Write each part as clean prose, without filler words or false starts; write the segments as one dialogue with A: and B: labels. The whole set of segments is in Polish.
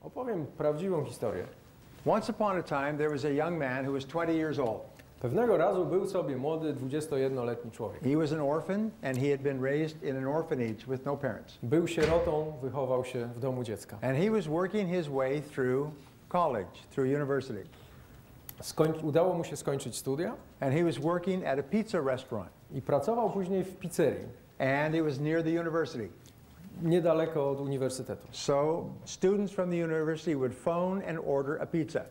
A: Opowiem prawdziwą historię.
B: Once upon a time, there was a young man who was 20 years old.
A: Pewnego razu był sobie młody, 21-letni człowiek.
B: He was an orphan and he had been raised in an orphanage with no parents.
A: Był sierotą, wychował się w domu dziecka.
B: And he was working his way through college, through university.
A: Udało mu się skończyć studia.
B: And he was working at a pizza restaurant.
A: I pracował później w pizzerii.
B: And it was near the university.
A: Niedaleko od uniwersytetu.
B: So students from the university would phone and order a pizza.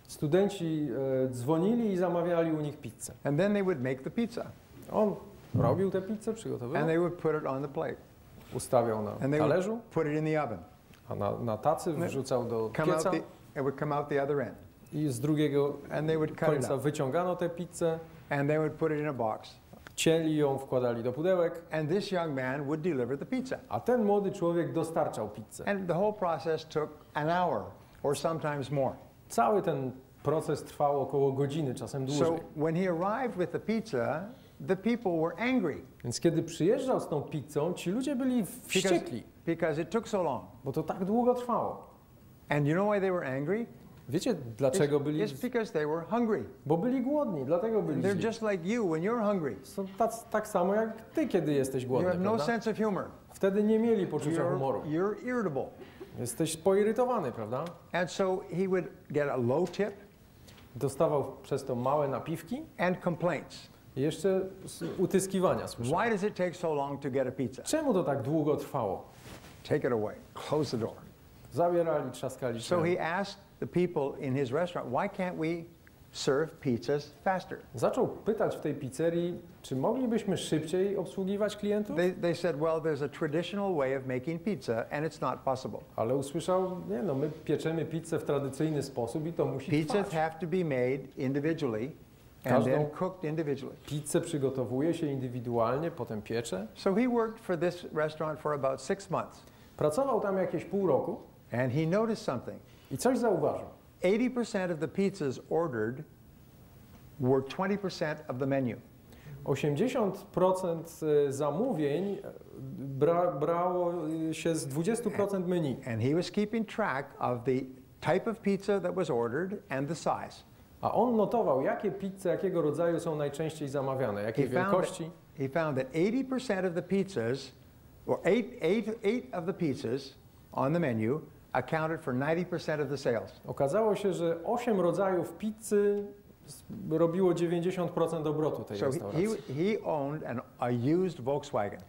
A: Studenci dzwonili i zamawiali u nich pizzę.
B: And then they would make the pizza.
A: On robił tę pizzę, przygotowywał.
B: And they would put it on the plate.
A: Ustawiał na
B: and they
A: talerzu.
B: Would put it in the oven.
A: A na tacy wrzucał do pieca.
B: It would come out the other end.
A: I z drugiego końca wyciągano tę pizzę.
B: And they would put it in a box.
A: Cięli ją, wkładali do pudełek.
B: And this young man would deliver the pizza.
A: A ten młody człowiek dostarczał pizzę.
B: And the whole process took an hour or sometimes more.
A: Cały ten proces trwał około godziny, czasem dłużej.
B: So when he arrived with the pizza, the people were angry.
A: Więc kiedy przyjeżdżał z tą pizzą, ci ludzie byli wściekli.
B: Because it took so long.
A: Bo to tak długo trwało.
B: And you know why they were angry?
A: Wiecie, dlaczego byli?
B: It's because they were hungry.
A: Bo byli głodni, dlatego byli źli.
B: They're just like you when you're hungry.
A: Są tak samo jak ty, kiedy jesteś głodny,
B: You have no
A: prawda?
B: sense of humor.
A: Wtedy nie mieli poczucia humoru.
B: You're irritable.
A: Jesteś poirytowany, prawda?
B: And so he would get a low tip.
A: Dostawał przez to małe napiwki.
B: And complaints.
A: I jeszcze utyskiwania słyszał.
B: Why does it take so long to get a pizza?
A: Czemu to tak długo trwało?
B: Take it away. Close the door.
A: Zabierali, trzaskali się.
B: So he asked the people in his restaurant, why can't we serve pizzas faster?
A: Zaczął pytać w tej pizzerii, czy moglibyśmy szybciej obsługiwać klientów?
B: They said, well, there's a traditional way of making pizza and it's not possible.
A: Ale usłyszał, nie no, my pieczemy pizzę w tradycyjny sposób i to musi trwać.
B: Pizzas have to be made individually and then cooked individually.
A: Pizzę przygotowuje się indywidualnie, potem piecze.
B: So he worked for this restaurant for about 6 months.
A: Pracował tam jakieś pół roku.
B: And he noticed something.
A: I coś zauważył.
B: 80% of the pizzas ordered were 20% of the menu.
A: 80% zamówień brało się z 20% menu.
B: And he was keeping track of the type of pizza that was ordered and the size.
A: A on notował, jakie pizze, jakiego rodzaju są najczęściej zamawiane, jakiej wielkości.
B: He found that 80% of the pizzas, or eight of the pizzas on the menu accounted for 90% of the sales.
A: Okazało się, że 8 rodzajów pizzy robiło 90% obrotu tej restauracji.
B: So he owned a used Volkswagen.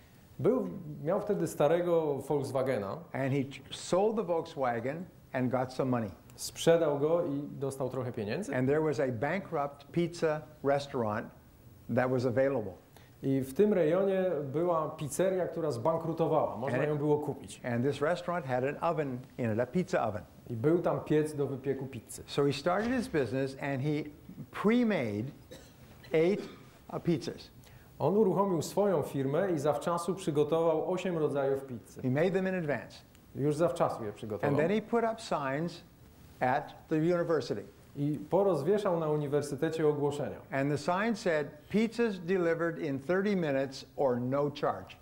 A: Miał wtedy starego Volkswagena.
B: And he sold the Volkswagen and got some money.
A: Sprzedał go i dostał trochę pieniędzy.
B: And there was a bankrupt pizza restaurant that was available.
A: I w tym rejonie była pizzeria, która zbankrutowała. Można ją było kupić.
B: And this restaurant had an oven in it, a pizza oven.
A: I był tam piec do wypieku pizzy.
B: So he started his business and he pre-made 8 pizzas.
A: On uruchomił swoją firmę i zawczasu przygotował 8 rodzajów pizzy.
B: He made them in advance.
A: Już zawczasu je przygotował.
B: And then he put up signs at the university.
A: I porozwieszał na uniwersytecie ogłoszenia.
B: And the sign said, pizzas delivered in 30 minutes or no charge.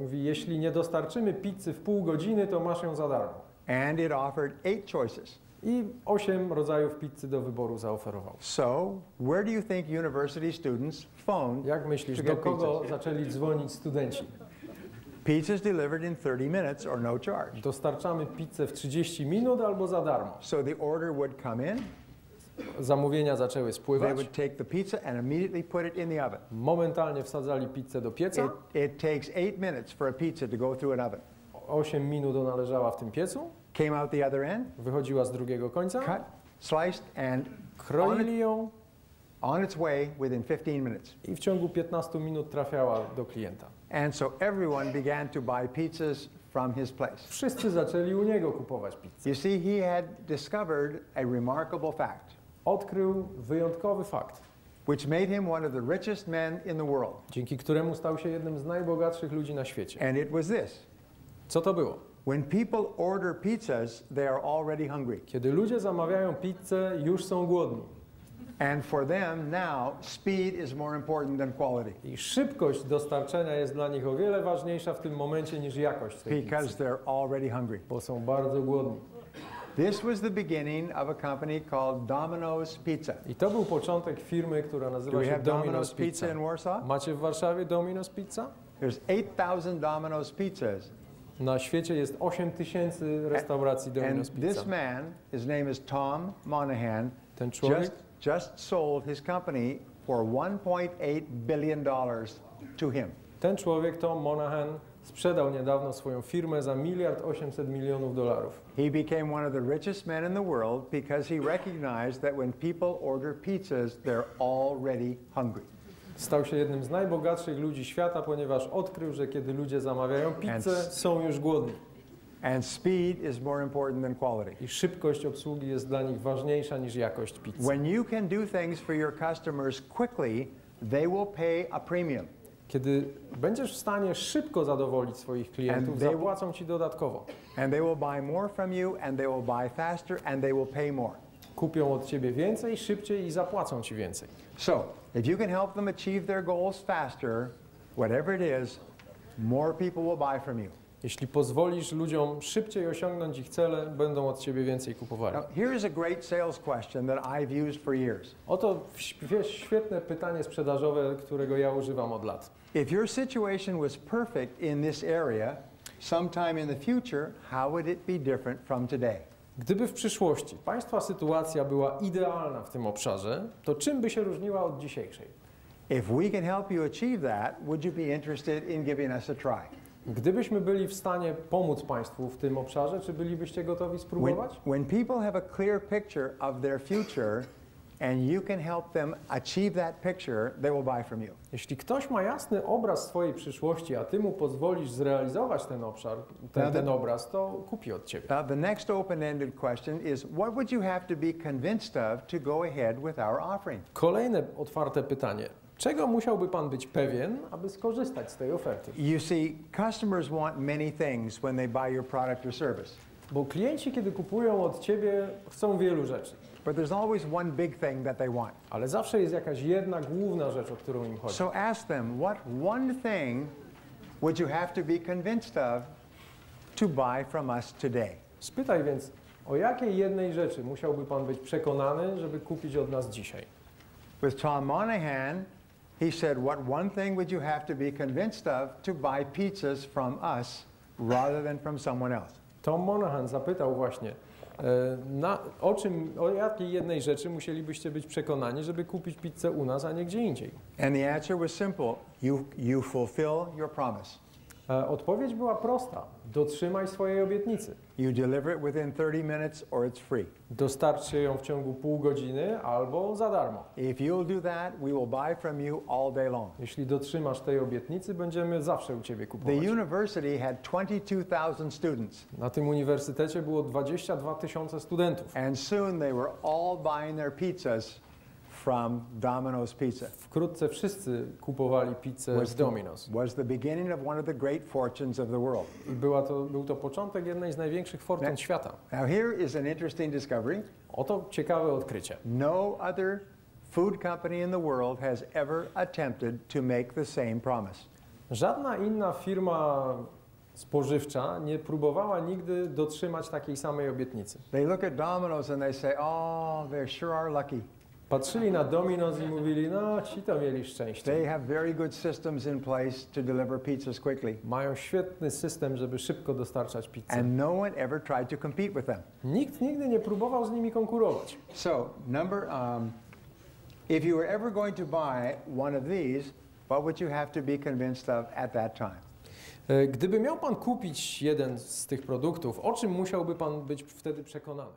A: Mówi, jeśli nie dostarczymy pizzy w pół godziny, to masz ją za darmo.
B: And it offered 8 choices.
A: I 8 rodzajów pizzy do wyboru zaoferował.
B: So, where do you think university students phoned?
A: Jak myślisz, do kogo zaczęli dzwonić studenci?
B: Pizzas delivered in 30 minutes or no charge.
A: Dostarczamy pizzę w 30 minut albo za darmo.
B: So the order would come in.
A: Zamówienia zaczęły
B: They
A: spływać.
B: would take the pizza and immediately put it in the oven.
A: Momentalnie wsadzali pizzę do pieca.
B: It takes 8 minutes for a pizza to go through an oven.
A: 8 minut ona leżała w tym piecu.
B: Came out the other end.
A: Wychodziła z drugiego końca.
B: Cut, sliced and
A: kroili ją.
B: On its way within 15 minutes.
A: I w ciągu 15 minut trafiała do klienta.
B: And so everyone began to buy pizzas from his place.
A: Wszyscy zaczęli u niego kupować pizzę.
B: You see, he had discovered a remarkable fact.
A: Odkrył wyjątkowy fakt,
B: which made him one of the richest men in the world.
A: Dzięki któremu stał się jednym z najbogatszych ludzi na świecie.
B: And it was this.
A: Co to było?
B: When people order pizzas, they are already hungry.
A: Kiedy ludzie zamawiają pizzę, już są głodni.
B: And for them now, speed is more important than quality.
A: I szybkość dostarczenia jest dla nich o wiele ważniejsza w tym momencie niż jakość tej
B: Because
A: pizzy,
B: they're already hungry.
A: bo są bardzo głodni.
B: This was the beginning of a company called Domino's Pizza.
A: I to był początek firmy, która nazywa się Domino's Pizza.
B: In Warsaw?
A: Macie w Warszawie Domino's Pizza?
B: There's 8,000 Domino's pizzas.
A: Na świecie jest 8000 restauracji Domino's
B: And
A: Pizza.
B: this man, his name is Tom Monahan,
A: Ten człowiek
B: just sold his company for $1.8 billion to him.
A: Ten człowiek, Tom Monahan, sprzedał niedawno swoją firmę za $1,800 milionów.
B: He became one of the richest men in the world because he recognized that when people order pizzas, they're already hungry.
A: Stał się jednym z najbogatszych ludzi świata, ponieważ odkrył, że kiedy ludzie zamawiają pizzę, są już głodni.
B: And speed is more important than quality.
A: I szybkość obsługi jest dla nich ważniejsza niż jakość pizzy.
B: When you can do things for your customers quickly, they will pay a premium.
A: Kiedy będziesz w stanie szybko zadowolić swoich klientów, zapłacą ci dodatkowo.
B: And they will buy more from you, and they will buy faster, and they will pay more.
A: Kupią od ciebie więcej, szybciej i zapłacą ci więcej.
B: So, if you can help them achieve their goals faster, whatever it is, more people will buy from you.
A: Jeśli pozwolisz ludziom szybciej osiągnąć ich cele, będą od ciebie więcej kupowali.
B: Now, here is a great sales question that I've used for years.
A: Oto świetne pytanie sprzedażowe, którego ja używam od lat.
B: If your situation was perfect in this area, sometime in the future, how would it be different from today?
A: Gdyby w przyszłości Państwa sytuacja była idealna w tym obszarze, to czym by się różniła od dzisiejszej?
B: If we can help you achieve that, would you be interested in giving us a try?
A: Gdybyśmy byli w stanie pomóc Państwu w tym obszarze, czy bylibyście gotowi spróbować?
B: When people have a clear picture of their future and you can help them achieve that picture, they will buy from you.
A: Jeśli ktoś ma jasny obraz swojej przyszłości, a Ty mu pozwolisz zrealizować ten obszar, ten obraz, to kupi od Ciebie.
B: The next open-ended question is, what would you have to be convinced of to go ahead with our offering?
A: Kolejne otwarte pytanie. Czego musiałby Pan być pewien, aby skorzystać z tej oferty?
B: You see, customers want many things when they buy your product or service.
A: Bo klienci, kiedy kupują od Ciebie, chcą wielu rzeczy.
B: But there's always one big thing that they want.
A: Ale zawsze jest jakaś jedna główna rzecz, o którą im chodzi.
B: So ask them, what one thing would you have to be convinced of to buy from us today?
A: Spytaj więc, o jakiej jednej rzeczy musiałby Pan być przekonany, żeby kupić od nas dzisiaj?
B: With Tom Monahan, he said, what one thing would you have to be convinced of to buy pizzas from us rather than from someone else?
A: Tom Monahan zapytał właśnie, o jakiej jednej rzeczy musielibyście być przekonani, żeby kupić pizzę u nas, a nie gdzie indziej?
B: And the answer was simple. You fulfill your promise.
A: Odpowiedź była prosta. Dotrzymaj swojej obietnicy.
B: You deliver it within 30 minutes or it's free.
A: Dostarczcie ją w ciągu pół godziny albo za darmo.
B: If you'll do that, we will buy from you all day long.
A: Jeśli dotrzymasz tej obietnicy, będziemy zawsze u Ciebie kupować.
B: The university had 22,000 students.
A: Na tym uniwersytecie było 22 000 studentów.
B: And soon they were all buying their pizzas from Domino's Pizza.
A: Wkrótce wszyscy kupowali pizzę z Domino's.
B: Was the beginning of one of the great fortunes of the world.
A: I był to początek jednej z największych fortun świata.
B: Now here is an interesting discovery.
A: Oto ciekawe odkrycie.
B: No other food company in the world has ever attempted to make the same promise.
A: Żadna inna firma spożywcza nie próbowała nigdy dotrzymać takiej samej obietnicy.
B: They look at Domino's and they say, "Oh, they sure are lucky."
A: Patrzyli na Domino's i mówili, no ci to mieli szczęście.
B: They have very good systems in place to deliver pizzas quickly.
A: Mają świetny system, żeby szybko dostarczać pizzę.
B: And no one ever tried to compete with them.
A: Nikt nigdy nie próbował z nimi konkurować.
B: So, if you were ever going to buy one of these, what would you have to be convinced of at that time?
A: Gdyby miał Pan kupić jeden z tych produktów, o czym musiałby Pan być wtedy przekonany?